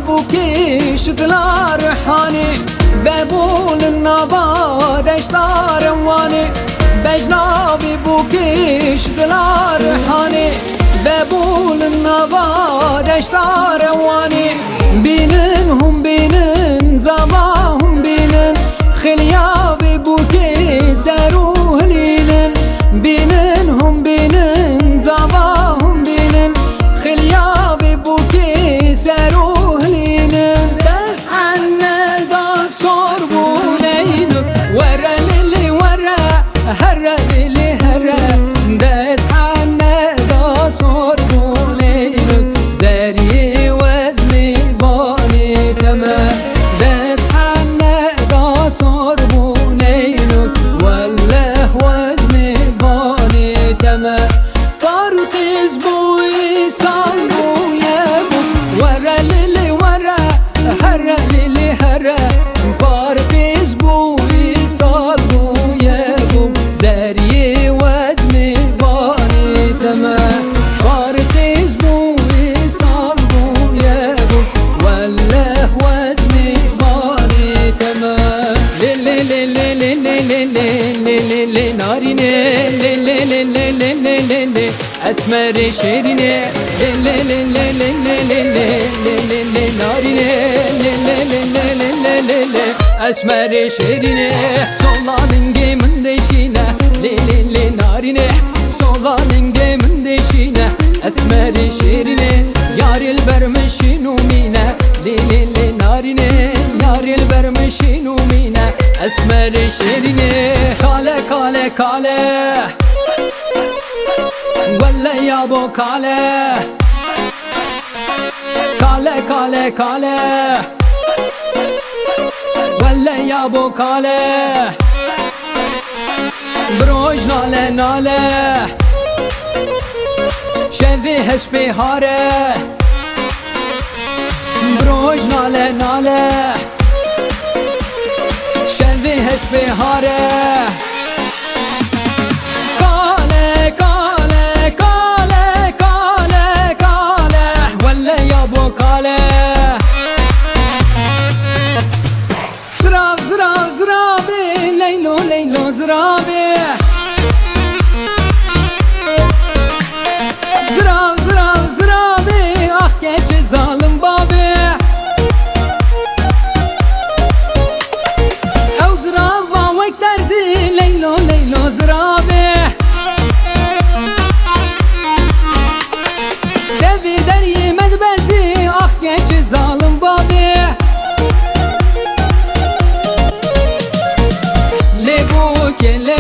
bu kiştiler hani Bebulun nava deştar vani Bejnavi bu kiştiler hani Bebulun nava deştar vani Binin hum binin zamahum binin Khilyavi bu ki seruhlinin Binin hum binin zamahum binin Khilyavi bu ki seruhlinin Deshanne da sor bu neynuk Vere lili vere herre lili herre Deshanne da sor bu neynuk Zeri vezni bani temel Deshanne da sor bu neynuk Velleh vezni bani temel Tarkiz bu isal bu yebu Vere lili vere herre lili herre Tarkiz bu isal bu yebu Zeri vezni bani temel Tarkiz bu isal bu yebu Velleh vezni bani temel Lili lili lili lili lili narine Lili lili lili lili Esmer-i şerine Lili lili lili lili lili narine Lili lili lili lili Esmer-i şerine Solanın gemin deşine Lili lili narine Solanın gemin deşine Esmer-i şerine Yaril vermişin umine Lili lili narine Yaril vermişin umine Esmer-i şerine Kale kale kale Velle ya bu kale Kale kale kale Velle ya bu kale Broj nale nale Şevi hesbi hare Broj nale nale Şevi hesbi hare Kale kale kale kale kale Velle ya bu kale Zrav zrav zravi Leylo leylo zravi Zrav zrav zravi Ah geç zalim babi Ev zrav vek derdi Leylo leylo zravi Devi deryi medbezi Ah geç zalim babi Le bu kele